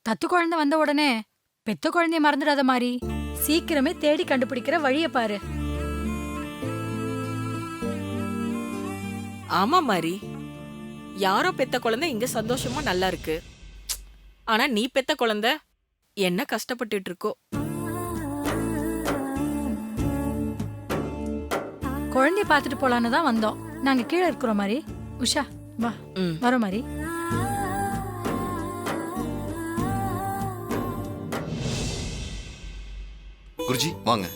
தத்து குழந்தை வந்த உடனே பெத்த குழந்தைய மறந்துடாத மாதிரி சீக்கிரமே தேடி கண்டுபிடிக்கிற வழிய பாரு. ஆமா மாரி, யாரோ பெத்த குழந்தை இங்க சந்தோஷமா நல்லா இருக்கு. ஆனா நீ பெத்த குழந்தை என்ன கஷ்டப்பட்டுட்டு இருக்கோ. குழந்தைய பாத்துட்டு போலான்னு தான் வந்தோம். நாங்க கீழே இருக்கிறோம் மாதிரி. உஷா வா, வரோம் மாதிரி. குருஜி வாங்க.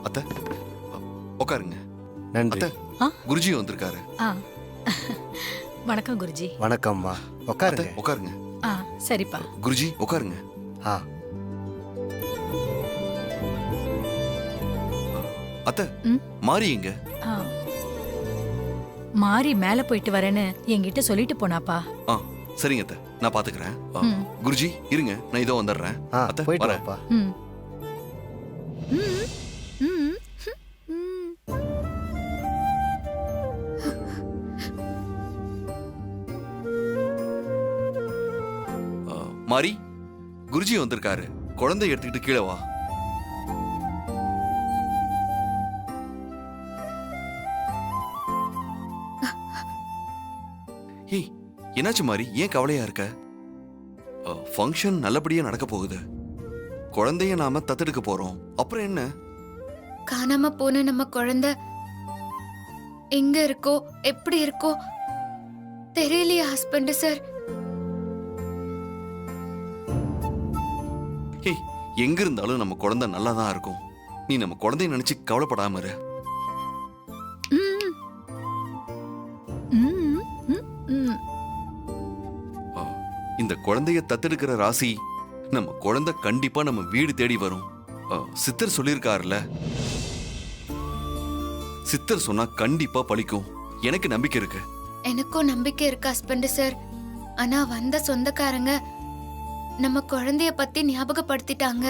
அத்தை உட்காருங்க. நன்றி. அத்தை, குருஜி வந்திருக்காரு. வணக்கம் குருஜி. வணக்கம்மா. உட்காருங்க. உட்காருங்க. சரிப்பா. குருஜி உட்காருங்க. அத்தை, மாறி எங்க? மாறி மேல போயிட்டு வரேன்னு என்கிட்ட சொல்லிட்டு போனாப்பா. சரிங்க அத்தை, நான் பாத்துக்கிறேன். குருஜி இருங்க, நான் இதோ வந்துடுறேன். அத்தை போயிட்டு வரேன். வாப்பா. மாறி, குருஜி வந்திருக்காரு. குழந்தை எடுத்துக்கிட்டு கீழே வா. ஏய், என்னாச்சு மாறி? ஏன் கவலையா இருக்க? ஃபங்க்ஷன் நல்லபடியா நடக்க போகுது. குழந்தைய நாம தத்தெடுக்க போறோம். அப்புறம் என்ன? காணாம போன நம்ம குழந்தை எங்க இருக்கோ எப்படி இருக்கோ தெரியலையே ஹஸ்பண்ட் சார். ஏய், எங்க இருந்தாலும் நம்ம குழந்தை நல்லா தான் இருக்கும். நீ நம்ம குழந்தைய நினைச்சு கவலைப்படாம இரு. இந்த குழந்தைய தத்தெடுக்கிற ராசி நம்ம குழந்தை கண்டிப்பா நம்ம வீடு தேடி வரும். சித்தர் சொல்லியிருக்காருல, சித்தர் சொன்னா கண்டிப்பா பலிக்கும். எனக்கு நம்பிக்கை இருக்கு. எனக்கும் நம்பிக்கை இருக்கு ஹஸ்பண்ட் சார். ஆனா வந்த சொந்தக்காரங்க நம்ம குழந்தைய பத்தி ஞாபகப்படுத்திட்டாங்க.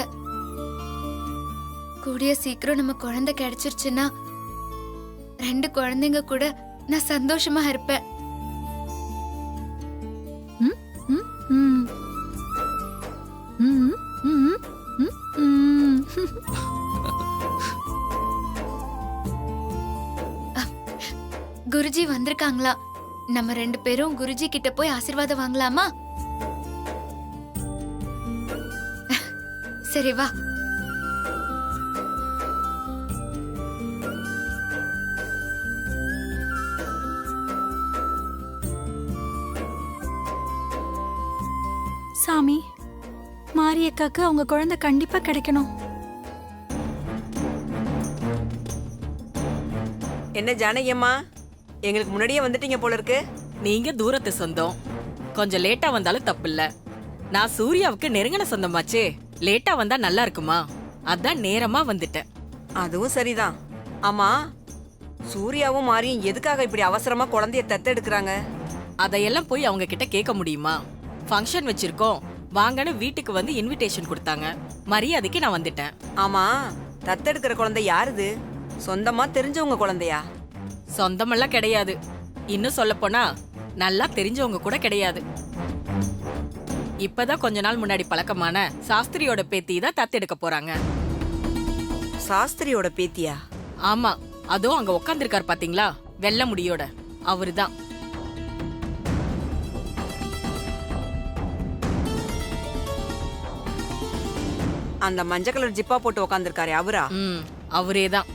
கூடிய சீக்கிரம் நம்ம குழந்தை கிடைச்சிருச்சுன்னா 2 குழந்தைங்க கூட நான் சந்தோஷமா இருப்பேன். குருஜி வந்திருக்காங்களா? நம்ம 2 பேரும் குருஜி கிட்ட போய் ஆசீர்வாதம் வாங்கலாமா? சரி வா. சாமி, மாரியக்காக்கு அவங்க குழந்தை கண்டிப்பா கிடைக்கணும். என்ன ஜானகியம்மா, எங்களுக்கு முன்னாடியே வந்துட்டீங்க போல இருக்கு. நீங்க தூரத்து சொந்தம், கொஞ்சம் லேட்டா வந்தாலும் தப்பில்ல. நான் சூர்யாவுக்கு நெருங்கின சொந்தமாச்சே, லேட்டா வந்தா நல்லா இருக்குமா? அதான் நேரமா வந்துட்டேன். அதுவும் சரிதான். ஆமா, சூர்யாவும் மாரியும் எதுக்காக இப்படி அவசரமா குழந்தைய தத்தெடுக்கிறாங்க? அதையெல்லாம் போய் அவங்க கிட்ட கேட்க முடியுமா? ஃபங்க்ஷன் வச்சிருக்கோம் வாங்கன்னு வீட்டுக்கு வந்து இன்விடேஷன் கொடுத்தாங்க. மரியாதைக்கு நான் வந்துட்டேன். ஆமா, தத்தெடுக்கிற குழந்தை யாருது? சொந்தமா தெரிஞ்சவங்க குழந்தையா? சொந்தமெல்லாம் கிடையாது. இன்னும் சொல்ல போனா நல்லா தெரிஞ்சவங்க கூட கிடையாது. இப்பதான் கொஞ்ச நாள் முன்னாடி பழக்கமான சாஸ்திரியோட பேத்தி தான் தத்தெடுக்க போறாங்க. சாஸ்திரியோட பேத்தியா? ஆமா, அதுவும் அங்க உட்காந்துருக்காரு பாத்தீங்களா, வெள்ளை முடியோட, அவருதான். அந்த மஞ்சள் கலர் ஜிப்பா போட்டு உக்காந்துருக்காரு அவரா? அவரேதான்.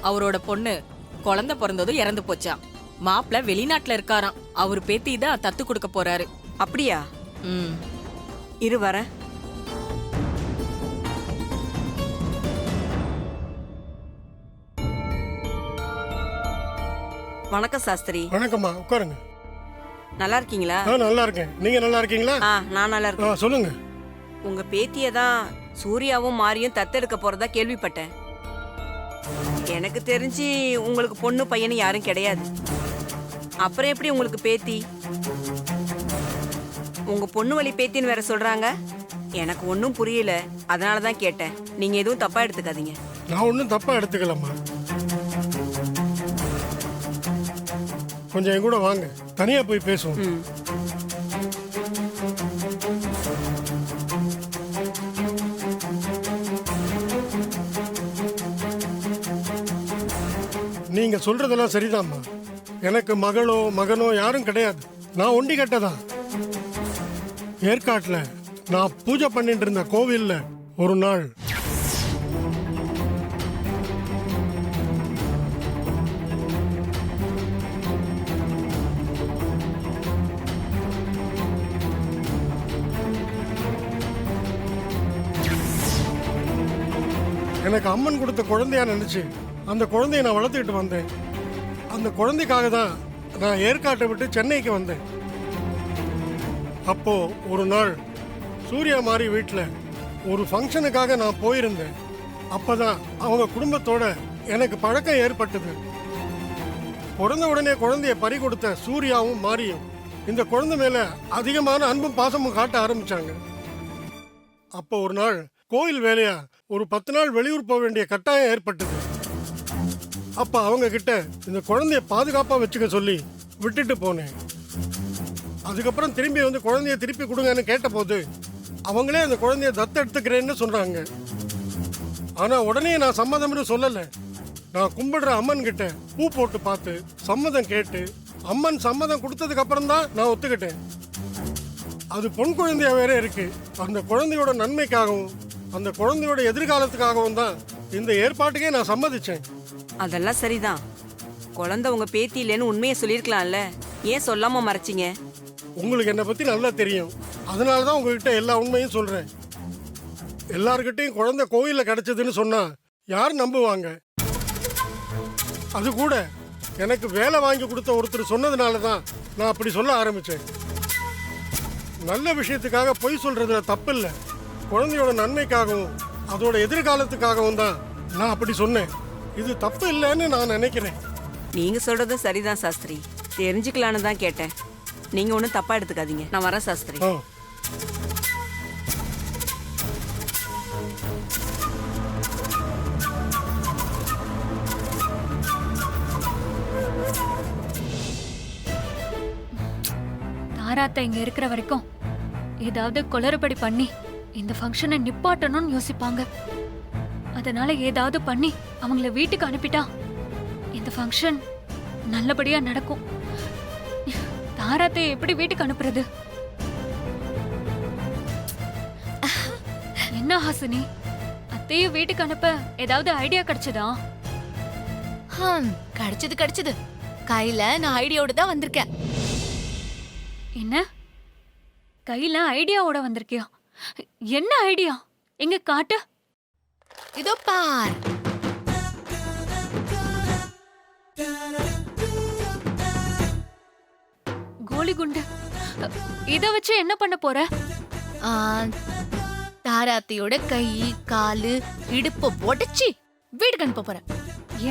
அவரோட பொண்ணு குழந்தை பிறந்ததும் இறந்து போச்சாம். மாப்பிள்ள வெளிநாட்டுல இருக்காராம். அவர் பேத்தி தான் தத்து கொடுக்க போறாரு. அப்படியா? இரு வர. வணக்கம் சாஸ்திரி. வணக்கம்மா, உட்காருங்க. நல்லா இருக்கீங்களா? நல்லா இருக்கேன். நீங்க நல்லா இருக்கீங்களா? நான் நல்லா இருக்கேன். சொல்லுங்க. உங்க பேத்திய தான் சூர்யாவும் மாரியும் தத்தெடுக்க போறதா கேள்விப்பட்டேன். எனக்கு தெரிஞ்சு உங்களுக்கு பொண்ணு பையனு யாரும் கிடையாது. அப்புறம் எப்படி உங்களுக்கு பேத்தி? உங்க பொண்ணு வழி பேத்தின்னு வேற சொல்றாங்க. எனக்கு ஒன்னும் புரியல, அதனாலதான் கேட்டேன். நீங்க எதுவும் தப்பா எடுத்துக்காதீங்க. நான் ஒன்னும் தப்பா எடுத்துக்கலாமா. கொஞ்சம் என் கூட வாங்க, தனியா போய் பேசுவோம். நீங்க சொல்றதெல்லாம் சரிதாம்மா. எனக்கு மகளோ மகனோ யாரும் கிடையாது. நான் ஒண்டி கட்டதான். ஏற்காட்டுல நான் பூஜை பண்ணிட்டு இருந்த கோவில்ல ஒரு நாள் எனக்கு அம்மன் கொடுத்த குழந்தையா நினைச்சு அந்த குழந்தைய நான் வளர்த்துக்கிட்டு வந்தேன். அந்த குழந்தைக்காக தான் நான் ஏற்காட்டை விட்டு சென்னைக்கு வந்தேன். அப்போ ஒரு நாள் சூர்யா மாதிரி வீட்டில் ஒரு ஃபங்க்ஷனுக்காக நான் போயிருந்தேன். அப்பதான் அவங்க குடும்பத்தோட எனக்கு பழக்கம் ஏற்பட்டது. பிறந்த உடனே குழந்தைய பறி கொடுத்த சூர்யாவும் மாரியும் இந்த குழந்தை மேல அதிகமான அன்பும் பாசமும் காட்ட ஆரம்பிச்சாங்க. அப்போ ஒரு நாள் கோயில் வேலையா ஒரு 10 நாள் வெளியூர் போக வேண்டிய கட்டாயம் ஏற்பட்டது. அப்ப அவங்க கிட்ட இந்த குழந்தைய பாதுகாப்பா வச்சுக்க சொல்லி விட்டுட்டு போனேன். அதுக்கப்புறம் திரும்பி வந்து குழந்தைய திருப்பி கொடுங்கன்னு கேட்டபோது அவங்களே அந்த குழந்தைய தத்து எடுத்துக்கிறேன்னு சொன்னாங்க. ஆனா உடனே நான் சம்மதம்னு சொல்லல. நான் கும்பிடுற அம்மன் கிட்ட பூ போட்டு பார்த்து சம்மதம் கேட்டு அம்மன் சம்மதம் கொடுத்ததுக்கு அப்புறம் தான் நான் ஒத்துக்கிட்டேன். அது பொன் குழந்தையா வேற இருக்கு. அந்த குழந்தையோட நன்மைக்காகவும் அந்த குழந்தையோட எதிர்காலத்துக்காகவும் தான் இந்த ஏற்பாட்டுக்கே நான் சம்மதிச்சேன். அதெல்லாம் சரிதான். குழந்தை உங்க பேத்தி இல்லைன்னு உண்மையை சொல்லியிருக்கலாம்ல, ஏன் சொல்லாம மறைச்சிங்க? உங்களுக்கு என்னை பத்தி நல்லா தெரியும். அதனால தான் உங்ககிட்ட எல்லா உண்மையும் சொல்றேன். எல்லார்கிட்டையும் குழந்தை கோயில்ல கிடைச்சதுன்னு சொன்னா யார் நம்புவாங்க? அது கூட எனக்கு வேலை வாங்கி கொடுத்த ஒருத்தர் சொன்னதுனால தான் நான் அப்படி சொல்ல ஆரம்பிச்சேன். நல்ல விஷயத்துக்காக பொய் சொல்றதுல தப்பு இல்லை. குழந்தையோட நன்மைக்காகவும் அதோட எதிர்காலத்துக்காகவும் தான் நான் அப்படி சொன்னேன். இது தப்பு இல்லைன்னு நான் நினைக்கிறேன். நீங்க சொல்றதும் சரிதான் சாஸ்திரி. தெரிஞ்சுக்கலான்னு தான் கேட்டேன். நீங்க ஒன்றும் தப்பா எடுத்துக்காதீங்க. நான் வரேன் சாஸ்திரி. ஆ. தாராத்த இங்க இருக்கிற வரைக்கும் ஏதாவது குளறுபடி பண்ணி இந்த ஃபங்க்ஷனை நிப்பாட்டணும்னு யோசிப்பாங்க. அதனால ஏதாவது பண்ணி அவங்கள வீட்டுக்கு அனுப்பிட்டா இந்த ஃபங்க்ஷன் நல்லபடியா நடக்கும். தாராத்தை எப்படி வீட்டுக்கு அனுப்புறது? என்ன ஹாசினி, அத்தைய வீட்டுக்கு அனுப்ப ஏதாவது ஐடியா கிடைச்சதா? கிடைச்சது. கையில நான் ஐடியாவோட தான் வந்திருக்கேன். என்ன கையில ஐடியாவோட வந்திருக்கியா? என்ன ஐடியா? எங்க காட்டு. இதோ பார். கோலி குண்டு. இத வச்சு என்ன பண்ண போற? ஆ, தாராத்தியோட கை காலு இடுப்பு உடைச்சி வீட்டுக்கு அனுப்ப போறேன்.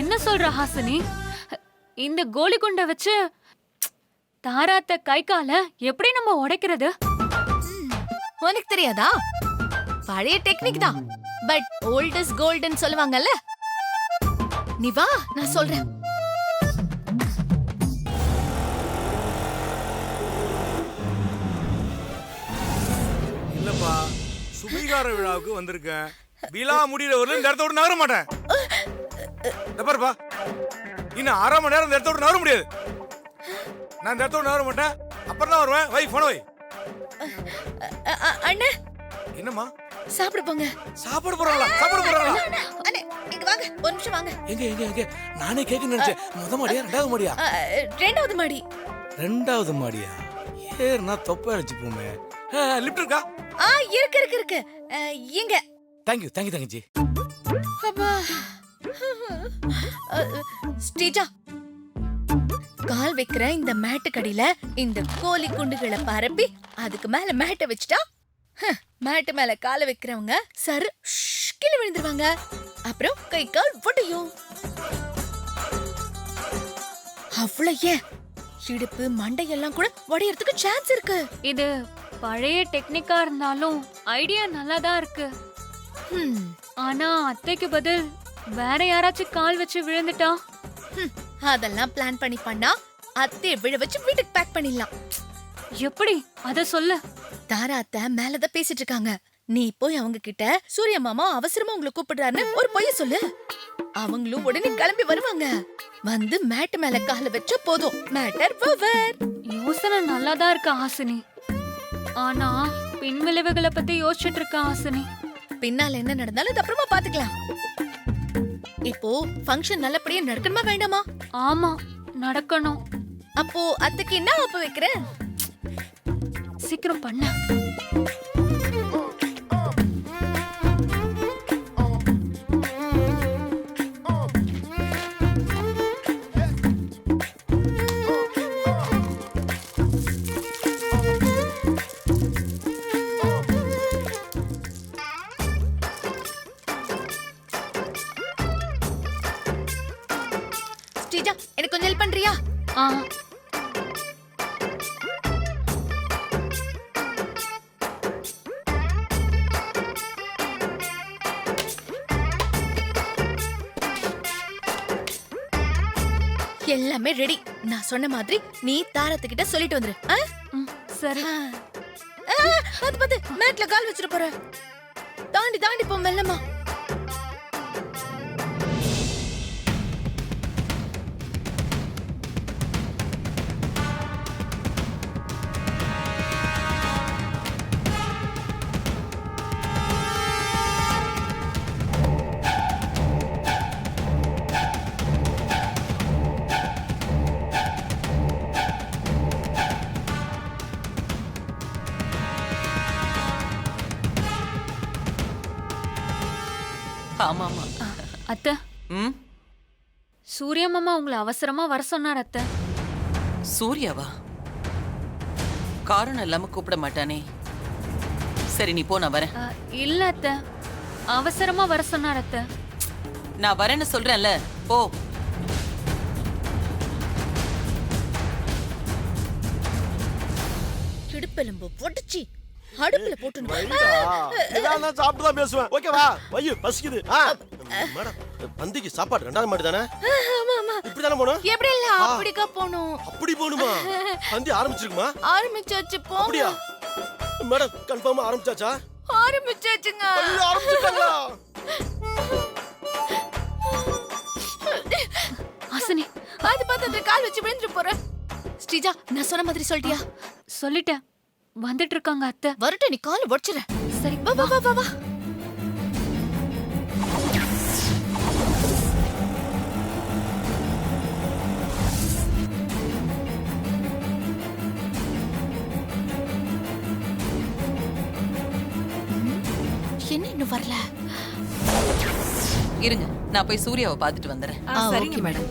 என்ன சொல்ற ஹாசினி? இந்த கோலி குண்டை வச்சு தாராத்த கை கால எப்படி நம்ம உடைக்கிறது? உனக்கு தெரியாதா? பழைய டெக்னிக் தான். பட் ஓல்ட் இஸ் கோல்டன் சொல்லுவாங்கல்ல. நீ வா, நான் சொல்றேன். இல்லப்பா, சுபீகார விழாவுக்கு வந்திருக்கேன். விழா முடிகிற வரல இந்த இடத்த விட்டு நகர மாட்டேன். பாருப்பா, இன்னும் 1/2 மணி நேரம் இந்த இடத்த விட்டு நகர முடியாது. நான் இந்த இடத்த விட்டு நகர மாட்டேன். அப்புறம் தான் வருவேன். வை போன வை. அண்ணே, என்னம்மா சாப்பிட போங்க. சாப்பாடு போறாங்களா? சாப்பாடு போறாங்களா? அண்ணே, இங்க வாங்க, ஒரு நிமிஷம் வாங்க. எங்க நானே கேட்க நினைச்சேன். முத மாடியா 2வது மாடியா? 2வது மாடி. 2வது மாடியா? ஏறுனா தொப்பை அடிச்சு போமே. லிஃப்ட் இருக்கா? இருக்கு. இங்க. தேங்க்யூ தங்கச்சி. அப்பா. ஸ்ரீஜா, கால் வைக்கிற இந்த மேட்டு கடியில இந்த கோழி குண்டுகளை பரப்பி அதுக்கு மேல மேட்டை வச்சுட்டா மேட்டு மேல காலை வைக்கிறவங்க சரு கீழே விழுந்துருவாங்க. அப்புறம் கை கால் ஒடையும். அவ்வளவு ஏன், இடுப்பு மண்டையெல்லாம் கூட உடையறதுக்கு சான்ஸ் இருக்கு. இது பழைய டெக்னிக்கா இருந்தாலும் ஐடியா நல்லாதான் இருக்கு. ஆனா அத்தைக்கு பதில் வேற யாராச்சும் கால் வச்சு விழுந்துட்டா? அதெல்லாம் பிளான் பண்ணி பண்ணா அத்தையை விழ வச்சு வீட்டுக்கு பேக் பண்ணிடலாம். எப்படி அத சொல்லு. தாரா அத்தை மேலதான் பேசிட்டு இருக்காங்க. நீ போய் அவங்க கிட்ட சூர்யா மாமா அவசரமா உங்களை கூப்பிடுறாருன்னு ஒரு பொய்ய சொல்லு. அவங்களும் உடனே கிளம்பி வருவாங்க. வந்து மேட் மேல கால வச்சா போதும், மேட்டர் ஓவர். யோசனை நல்லாதான் இருக்கு ஹாசினி. ஆனா பின் விளைவுகளை பத்தி யோசிச்சுட்டு இருக்க ஹாசினி. பின்னால என்ன நடந்தாலும் அது அப்புறமா பாத்துக்கலாம். இப்போ ஃபங்க்ஷன் நல்லபடியா நடக்கணுமா வேண்டாமா? ஆமா, நடக்கணும். அப்போ அத்தைக்கு என்ன அப்ப வைக்கிற? சீக்கிரம் பண்ண. ஸ்ரீஜா, எனக்கு கொஞ்சம் ஹெல்ப் பண்றியா? ஆ, எல்லாமே ரெடி. நான் சொன்ன மாதிரி நீ தாரத்துக்கிட்ட சொல்லிட்டு வந்துரு. ஆ? ம், சரி. பாத்து பாத்து மேட்ல கால் வச்சிட்டு போற. தாண்டி தாண்டி போ மெல்லமா. ஆமா ஆமா. அத்தை, ம், சூர்யா மாமா உங்களை அவசரமா வர சொன்னார் அத்தை. சூர்யாவா? காரணம் இல்லாம கூப்பிட மாட்டானே. சரி நீ போ, நான் வரேன். இல்ல அத்தை, அவசரமா வர சொன்னார் அத்தை. நான் வரேன்னு சொல்றேன்ல, போ. இடுப்பெலும்பு பொடிச்சி அடுப்புல போட்டு சாப்பிட்டுதான் பேசுவேன். ஓகேவா? வையு பசிக்குது. மேடம், பந்திக்கு சாப்பாடு 2வது மாடி தானே? இப்படிதானே போகணும்? எப்படி இல்ல அப்படிக்கா போணும். அப்படி போகணுமா? பந்தி ஆரம்பிச்சிருக்குமா? ஆரம்பிச்சாச்சு போ. அப்படியா மேடம்? கன்ஃபார்மா ஆரம்பிச்சாச்சா? ஆரம்பிச்சாச்சுங்க. ஆரம்பிச்சிட்டாங்களா? ஹாசினி, அது பார்த்து அந்த கால் வச்சு விழுந்துட்டு போற. ஸ்ரீஜா, நான் சொன்ன மாதிரி சொல்லிட்டியா? சொல்லிட்டேன். வந்துட்டு இருக்காங்க அத்தை. வரட்டும், நீ கால் உடைச்சிர. சரி, வா வா வா வா. என்ன இன்னும் வரல? இருங்க, நான் போய் சூர்யாவை பார்த்துட்டு வந்துடுறேன். சரிங்க மேடம்.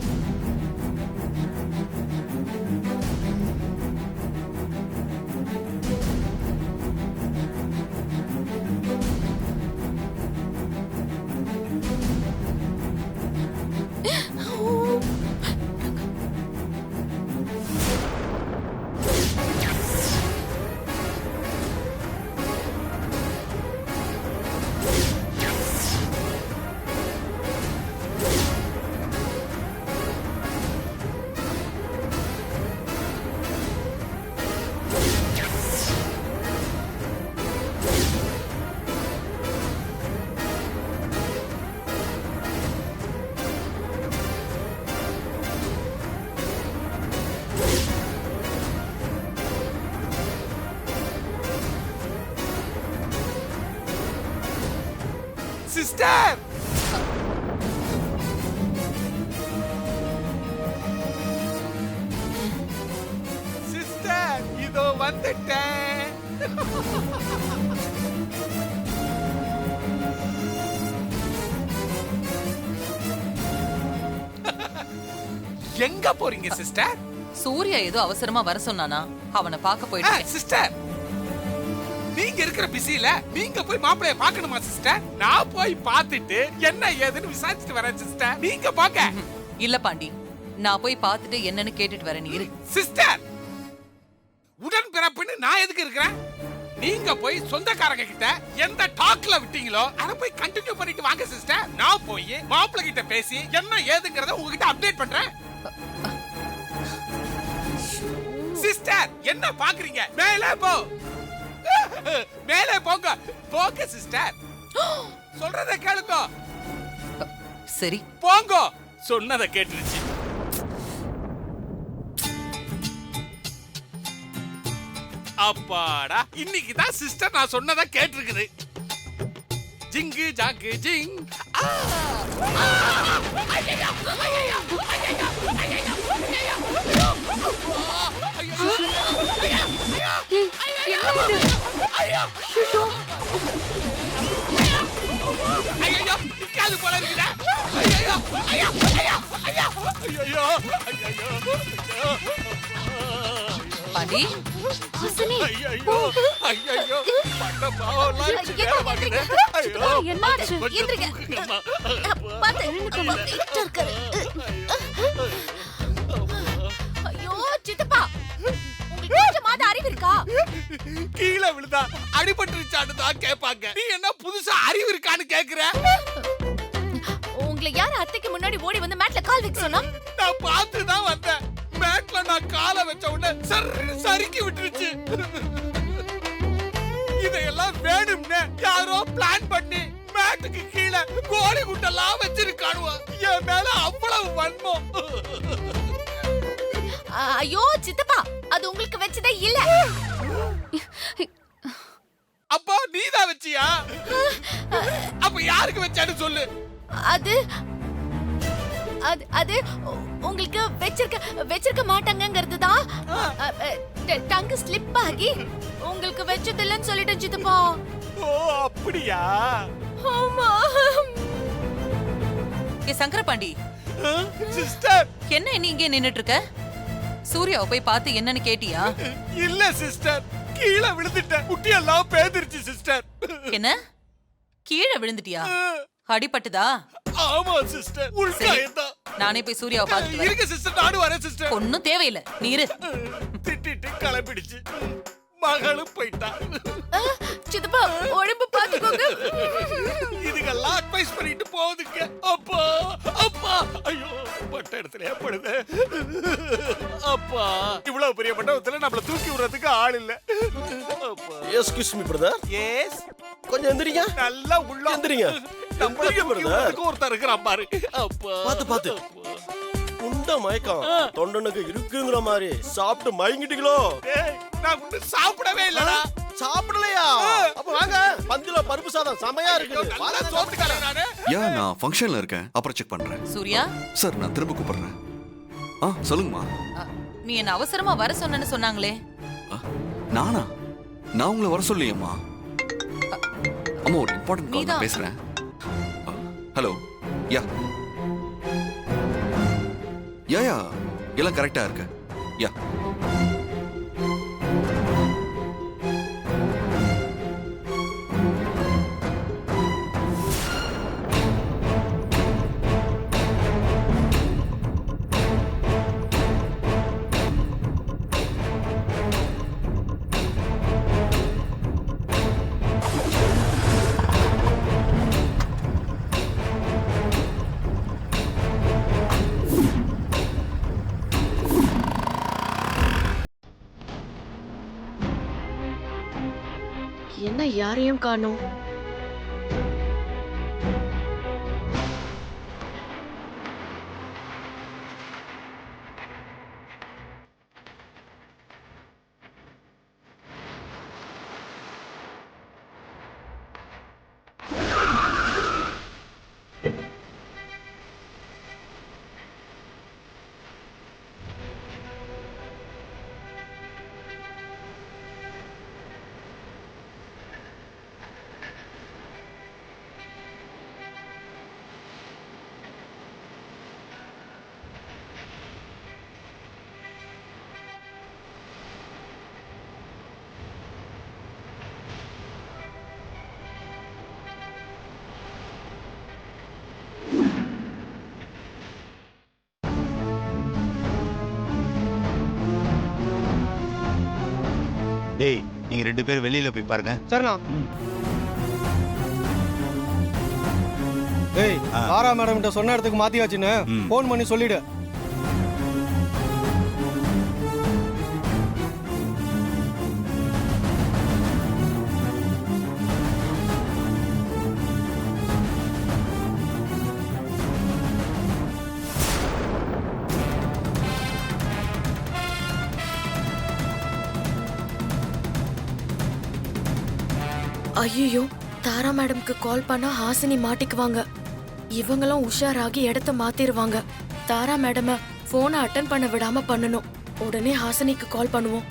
சிஸ்டர், சிஸ்டர் இதோ வந்துட்டேன். எங்க போறீங்க சிஸ்டர்? சூர்யா ஏதோ அவசரமா வர சொன்னானா, அவனை பார்க்க போயிட்டேன். சிஸ்டர், நீங்க இருக்கிற பிஸில நீங்க போய் மாப்பிளைய பார்க்கணுமா சிஸ்டர்? நான் போய் பார்த்துட்டு என்ன ஏதுன்னு விசாரிச்சுட்டு வரேன் சிஸ்டர். நீங்க பாக்க. இல்ல பாண்டி, நான் போய் பார்த்துட்டு என்னன்னு கேட்டுட்டு வரேன். நீ இரு. சிஸ்டர், உடன் பிறப்புன்னு நான் எதுக்கு இருக்கிறேன்? நீங்க போய் சொந்தக்காரங்க கிட்ட எந்த டாக்ல விட்டீங்களோ அத போய் கண்டினியூ பண்ணிட்டு வாங்க சிஸ்டர். நான் போய் மாப்பிள்ளை கிட்ட பேசி என்ன ஏதுங்கறத உங்ககிட்ட அப்டேட் பண்றேன். சிஸ்டர் என்ன பாக்குறீங்க? மேலே போ, மேலே போங்க, போங்க சிஸ்டர். சொல்றத கேளுங்க. சரி போங்க, சொன்னதை கேட்டுருச்சு. அப்பாடா, இன்னைக்கு தான் சிஸ்டர் நான் சொன்னதை கேட்டிருக்குது. ஜிங்கு ஜாக்கு ஜிங். ஆ! ஆ! ஐயையோ! ஐயையோ! ஐயையோ! ஐயையோ! ஐயையோ! ஐயோ! ஐயையோ! நிக்காது போல இருக்குடா. ஐயையோ! ஐயோ! ஐயோ! ஐயோ! ஐயையோ! ஐயையோ! பாண்டி ஐயையோ! ஐயையோ! பட்ட பாவம்லாம் இருக்கு, வேலை பார்க்குது. ஐயோ! என்னாச்சு? எந்திரிங்க. பாத்து, வெயிட்டா இருக்காரு. ஐயோ சித்தப்பா, உங்களுக்கு கொஞ்சமாவது அறிவு இருக்கா? கீழே விழுந்தா அடிபட்டுருச்சான்னு தான் கேட்பாங்க. நீ என்ன புதுசா அறிவு இருக்கான்னு கேக்குற? உங்களை யார் அத்தைக்கு முன்னாடி ஓடி வந்து மேட்ல கால் வைக்க சொன்னா? நான் பார்த்து தான் வந்தேன். மேட்ல நான் காலை வச்ச உடனே சறுக்கி விட்டுருச்சு. இதையெல்லாம் வேணும்னு யாரோ பிளான் பண்ணி மேட்டுக்கு கீழே கோழி குட்டெல்லாம் வச்சிருக்கானுவ. என் மேல அவ்வளவு வன்மம். ஐயோ சித்தப்பா, அது உங்களுக்கு வச்சதே இல்ல. அப்பா நீதான் வச்சியா? அப்ப யாருக்கு வச்சான்னு சொல்லு. அது அது அது உங்களுக்கு வச்சிருக்க மாட்டாங்கங்கிறது தான் டங்கு ஸ்லிப் ஆகி உங்களுக்கு வச்சது இல்லைன்னு சொல்லிட்டேன் சித்தப்பா. ஓ அப்படியா? ஆமா. ஏ சங்கரபாண்டி, சிஸ்டர் என்ன நீ இங்கே நின்னுட்டு இருக்க? சூர்யாவை போய் பார்த்து என்னன்னு கேட்டியா? இல்ல சிஸ்டர், கீழே விழுந்துட்டேன். குட்டியெல்லாம் பேதிருச்சு சிஸ்டர். என்ன கீழே விழுந்துட்டியா? அடிபட்டுதா? ஆமா சிஸ்டர், உள்காயம்தான். நானே போய் சூர்யாவை பார்த்துட்டு வரேன். இருங்க சிஸ்டர், நானும் வரேன் சிஸ்டர். ஒன்னும் தேவையில்லை, நீ இரு. திட்டிட்டு கிளம்பிடுச்சு. மகளும் போயிட்டா. சித்தப்பா உடம்பு பாத்துக்கோங்க. இதுக்கெல்லாம் அட்வைஸ் பண்ணிட்டு போகுதுங்க. அப்பா அப்பா, ஐயோ பட்ட இடத்துல ஏற்படுது. அப்பா, இவ்வளவு பெரிய மண்டபத்துல நம்மள தூக்கி விடுறதுக்கு ஆள் இல்ல. அப்பா. Excuse me brother. எஸ். கொஞ்சம் எந்திரிங்க. நல்லா உள்ள எந்திரிங்க. நம்மள எந்திரிங்க தூக்கி பிரதர். விடுறதுக்கு ஒருத்தர் இருக்கிறான் பாரு. அப்பா. பாத்து. உண்ட மயக்கம் தொண்டனுக்கு இருக்குங்கிற மாதிரி சாப்பிட்டு மயங்கிட்டீங்களோ? ஏய், நான் ஒண்ணும் சாப்பிடவே இல்லடா. சாப்பிடலையா? அப்ப வாங்க, பந்தில பருப்பு சாதம் செமையா இருக்குது. நல்லா சோத்துக்காரன் நானு. நான் ஃபங்க்ஷன்ல இருக்கேன், அப்புறம் செக் பண்றேன். சூர்யா, சார் நான் திரும்ப கூப்பிடுறேன். சொல்லுங்கம்மா. நீ என்ன அவசரமா வர சொன்னேன்னு சொன்னாங்களே. நானா? நான் உங்களை வர சொல்லியம்மா. அம்மா ஒரு இம்பார்ட்டன்ட் கால் நீதான். பேசுறேன். ஹலோ. யா எல்லாம் கரெக்டா இருக்கு. யா என்ன யாரையும் காணோம்? டேய், நீங்க 2 பேரும் வெளியில போய் பாருங்க. சரிண்ணா. ஏய், ஆரா மேடம் கிட்ட சொன்ன இடத்துக்கு மாத்தியாச்சுன்னு ஃபோன் பண்ணி சொல்லிடு. ஐயோ, தாரா மேடம்க்கு கால் பண்ணா ஹாசினி மாட்டிக்குவாங்க. இவங்களும் உஷாராகி இடத்த மாத்திருவாங்க. தாரா மேடம போனை அட்டன் பண்ண விடாம பண்ணணும். உடனே ஹாசினிக்கு கால் பண்ணுவோம்.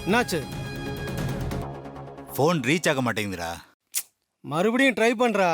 என்னாச்சு? ஃபோன் ரீச் ஆக மாட்டேங்குதுடா. மறுபடியும் ட்ரை பண்றா.